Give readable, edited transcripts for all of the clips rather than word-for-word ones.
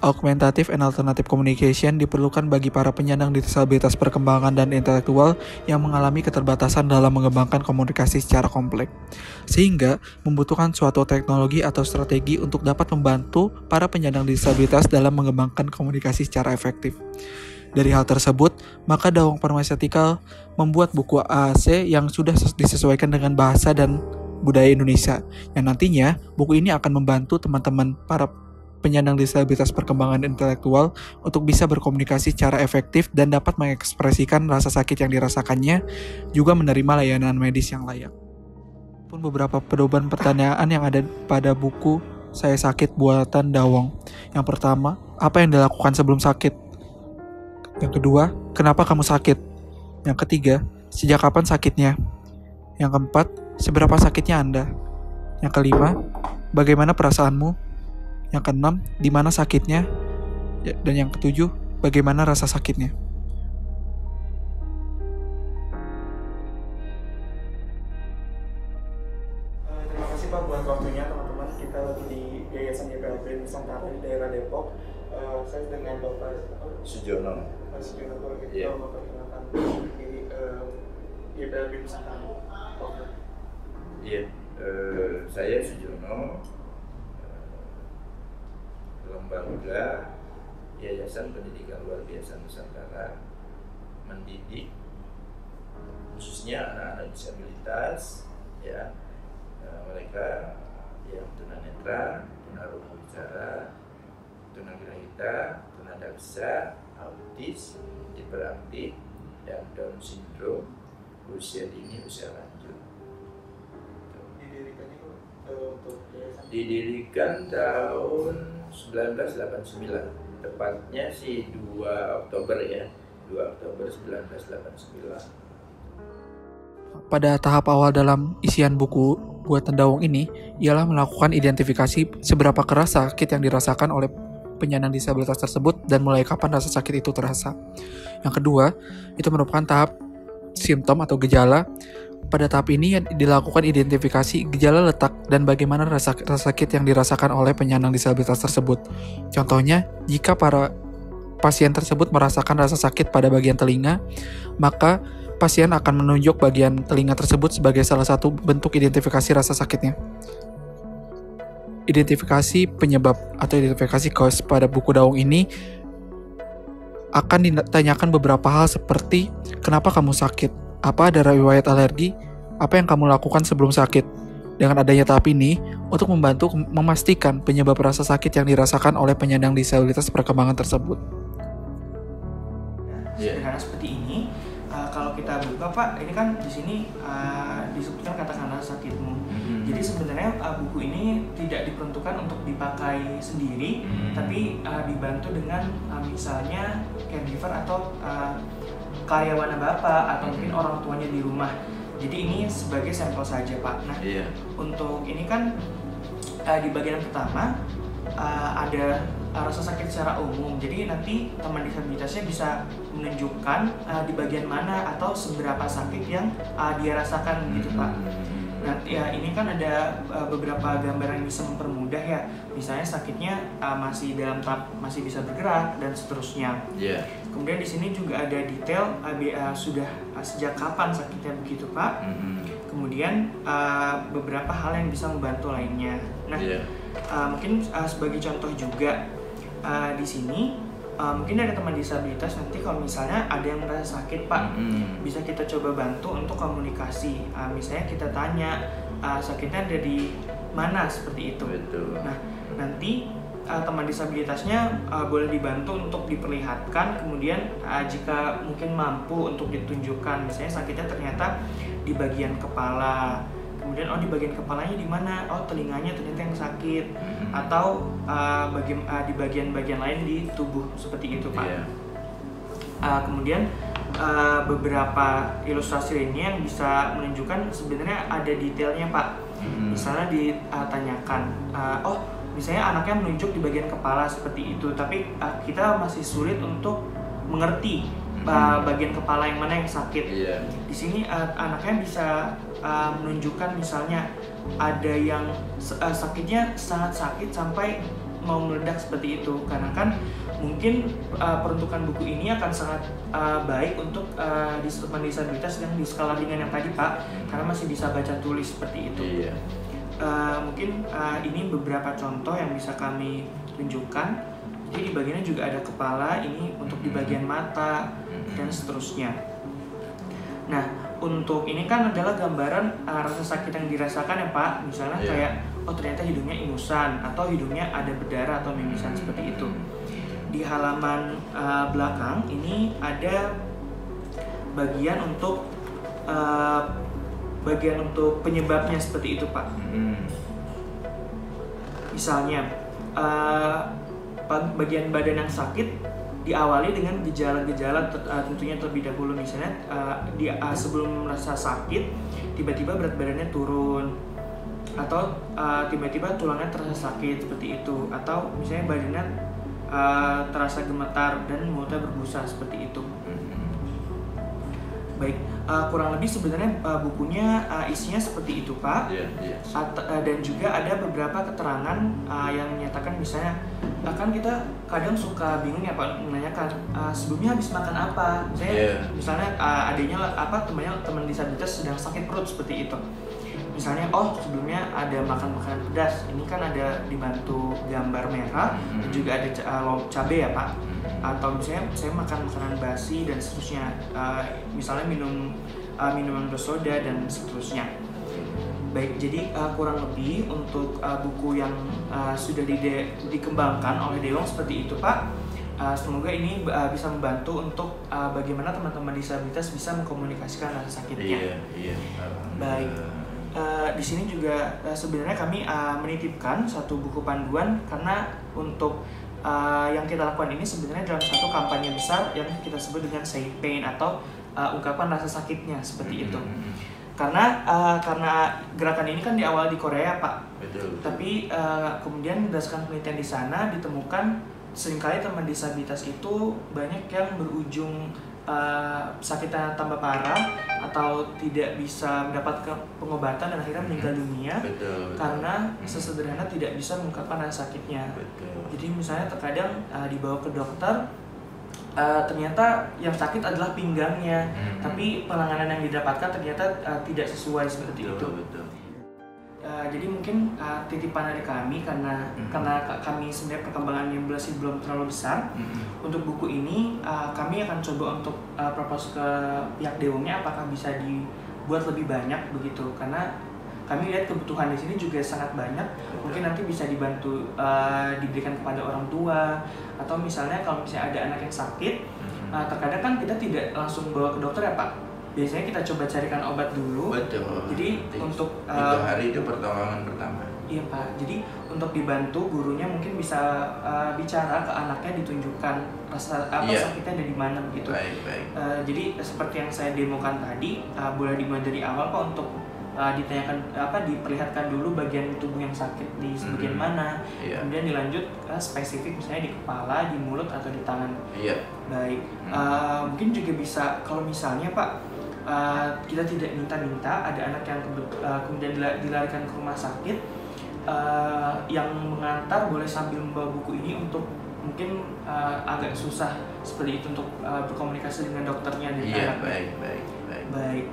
Augmentative and Alternative Communication diperlukan bagi para penyandang disabilitas perkembangan dan intelektual yang mengalami keterbatasan dalam mengembangkan komunikasi secara kompleks, sehingga membutuhkan suatu teknologi atau strategi untuk dapat membantu para penyandang disabilitas dalam mengembangkan komunikasi secara efektif. Dari hal tersebut, maka Dawang Pharmaceutical membuat buku AAC yang sudah disesuaikan dengan bahasa dan budaya Indonesia, yang nantinya buku ini akan membantu teman-teman para penyandang disabilitas perkembangan intelektual untuk bisa berkomunikasi secara efektif dan dapat mengekspresikan rasa sakit yang dirasakannya, juga menerima layanan medis yang layak. Pun beberapa pedoman pertanyaan yang ada pada buku Saya Sakit buatan Dawang. Yang pertama, apa yang dilakukan sebelum sakit? Yang kedua, kenapa kamu sakit? Yang ketiga, sejak kapan sakitnya? Yang keempat, seberapa sakitnya Anda? Yang kelima, bagaimana perasaanmu? Yang keenam, di mana sakitnya? Dan yang ketujuh, bagaimana rasa sakitnya? Terima kasih Pak buat waktunya teman-teman. Kita lagi di Yayasan YPLB Nusantara di daerah Depok. Saya dengan Bapak Sujono. Sujono gitu. Iya. Bapak perkenalkan di YPLB Nusantara. Iya, saya Sujono, lembaga Yayasan Pendidikan Luar Biasa Nusantara, mendidik khususnya anak-anak disabilitas, ya, mereka yang tunanetra, tunarungu-bicara, tunagrahita, tunadaksa, autis, hiperaktif, dan Down syndrome, usia dini, usia lanjut. Didirikan tahun 1989, tepatnya sih 2 Oktober ya, 2 Oktober 1989. Pada tahap awal dalam isian buku buatan Dawang ini, ialah melakukan identifikasi seberapa keras sakit yang dirasakan oleh penyandang disabilitas tersebut dan mulai kapan rasa sakit itu terasa. Yang kedua, itu merupakan tahap simptom atau gejala. Pada tahap ini dilakukan identifikasi gejala letak dan bagaimana rasa sakit yang dirasakan oleh penyandang disabilitas tersebut. Contohnya, jika para pasien tersebut merasakan rasa sakit pada bagian telinga, maka pasien akan menunjuk bagian telinga tersebut sebagai salah satu bentuk identifikasi rasa sakitnya. Identifikasi penyebab atau identifikasi cause pada buku Dawang ini akan ditanyakan beberapa hal seperti kenapa kamu sakit, apa ada riwayat alergi, apa yang kamu lakukan sebelum sakit. Dengan adanya tahap ini, untuk membantu memastikan penyebab rasa sakit yang dirasakan oleh penyandang disabilitas perkembangan tersebut. Sederhana seperti ini, kalau kita buka Pak, ini kan di sini disebutkan katakanlah sakitmu. Jadi sebenarnya buku ini tidak diperuntukkan untuk dipakai sendiri, tapi dibantu dengan misalnya caregiver atau karyawan Bapak atau mungkin orang tuanya di rumah. Jadi ini sebagai sampel saja Pak. Nah, untuk ini kan di bagian pertama ada rasa sakit secara umum. Jadi nanti teman disabilitasnya bisa menunjukkan di bagian mana atau seberapa sakit yang dia rasakan gitu Pak. Nah, ya ini kan ada beberapa gambaran yang bisa mempermudah ya. Misalnya sakitnya masih dalam tahap masih bisa bergerak dan seterusnya. Kemudian di sini juga ada detail sudah sejak kapan sakitnya begitu Pak. Kemudian beberapa hal yang bisa membantu lainnya. Nah, mungkin sebagai contoh juga di sini mungkin ada teman disabilitas nanti kalau misalnya ada yang merasa sakit Pak, bisa kita coba bantu untuk komunikasi. Misalnya kita tanya sakitnya ada di mana seperti itu. Nah, nanti teman disabilitasnya boleh dibantu untuk diperlihatkan. Kemudian jika mungkin mampu untuk ditunjukkan, misalnya sakitnya ternyata di bagian kepala. Kemudian di bagian kepalanya di mana? Telinganya ternyata yang sakit, atau di bagian-bagian lain di tubuh seperti itu Pak. Kemudian beberapa ilustrasi lainnya yang bisa menunjukkan sebenarnya ada detailnya Pak. Misalnya ditanyakan, misalnya anaknya menunjuk di bagian kepala seperti itu, tapi kita masih sulit untuk mengerti bagian kepala yang mana yang sakit. Di sini anaknya bisa menunjukkan misalnya ada yang sakitnya sangat sakit sampai mau meledak seperti itu, karena kan mungkin peruntukan buku ini akan sangat baik untuk teman disabilitas yang di skala ringan yang tadi Pak, karena masih bisa baca tulis seperti itu. Iya. Mungkin ini beberapa contoh yang bisa kami tunjukkan. Jadi di bagiannya juga ada kepala, ini untuk di bagian mata dan seterusnya. Nah, untuk ini kan adalah gambaran rasa sakit yang dirasakan ya Pak. Misalnya kayak ternyata hidungnya ingusan atau hidungnya ada berdarah atau mimisan seperti itu. Di halaman belakang ini ada bagian untuk penyebabnya seperti itu Pak. Misalnya bagian badan yang sakit diawali dengan gejala-gejala tentunya terlebih dahulu, misalnya sebelum merasa sakit tiba-tiba berat badannya turun, atau tiba-tiba tulangnya terasa sakit seperti itu, atau misalnya badannya terasa gemetar dan mulutnya berbusa seperti itu. Baik, kurang lebih sebenarnya bukunya isinya seperti itu Pak. Dan juga ada beberapa keterangan yang menyatakan, misalnya kan kita kadang suka bingung ya Pak menanyakan sebelumnya habis makan apa. Misalnya adanya teman disabilitas sedang sakit perut seperti itu. Misalnya sebelumnya ada makan makanan pedas, ini kan ada dibantu gambar merah, dan juga ada cabai ya Pak. Atau misalnya saya makan makanan basi dan seterusnya, misalnya minuman bersoda dan seterusnya. Baik, jadi kurang lebih untuk buku yang sudah dikembangkan oleh Dewang seperti itu Pak. Semoga ini bisa membantu untuk bagaimana teman-teman disabilitas bisa mengkomunikasikan rasa sakitnya. Baik. Di sini juga sebenarnya kami menitipkan satu buku panduan, karena untuk yang kita lakukan ini sebenarnya dalam satu kampanye besar yang kita sebut dengan Say Pain atau ungkapan rasa sakitnya seperti itu. Karena gerakan ini kan diawali di Korea Pak. Betul. Tapi kemudian berdasarkan penelitian di sana ditemukan seringkali teman disabilitas itu banyak yang berujung sakitnya tambah parah atau tidak bisa mendapatkan pengobatan dan akhirnya meninggal dunia. Betul. Karena sesederhana tidak bisa mengungkapkan rasa sakitnya. Betul. Jadi misalnya terkadang dibawa ke dokter, ternyata yang sakit adalah pinggangnya, tapi penanganan yang didapatkan ternyata tidak sesuai seperti itu. Betul. Jadi mungkin titipan dari kami, karena kami sebenarnya perkembangannya belum terlalu besar. Untuk buku ini kami akan coba untuk propose ke pihak Dewangnya apakah bisa dibuat lebih banyak begitu, karena kami lihat kebutuhan di sini juga sangat banyak. Mungkin nanti bisa dibantu diberikan kepada orang tua, atau misalnya kalau misalnya ada anak yang sakit, terkadang kan kita tidak langsung bawa ke dokter ya Pak. Biasanya kita coba carikan obat dulu. Betul. Jadi untuk 3 hari itu pertolongan pertama. Iya Pak. Jadi untuk dibantu gurunya mungkin bisa bicara ke anaknya, ditunjukkan rasa sakitnya ada di mana begitu. Baik. Jadi seperti yang saya demokan tadi, boleh dimulai dari awal Pak untuk ditanyakan diperlihatkan dulu bagian tubuh yang sakit di sebagian mana, kemudian dilanjut spesifik misalnya di kepala, di mulut atau di tangan. Baik. Mungkin juga bisa kalau misalnya Pak kita tidak minta ada anak yang kemudian dilarikan ke rumah sakit, yang mengantar boleh sambil membawa buku ini untuk mungkin agak susah seperti itu untuk berkomunikasi dengan dokternya dan anaknya. Baik.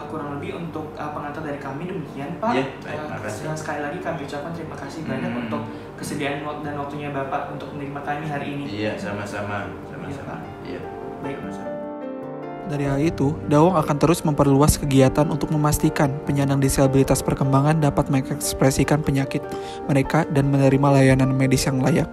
Kurang lebih untuk pengantar dari kami demikian Pak. Sekali lagi kami ucapkan terima kasih banyak untuk kesediaan dan waktunya Bapak untuk menerima kami hari ini. Sama-sama. Baik. Dari hal itu, Dewang akan terus memperluas kegiatan untuk memastikan penyandang disabilitas perkembangan dapat mengekspresikan penyakit mereka dan menerima layanan medis yang layak.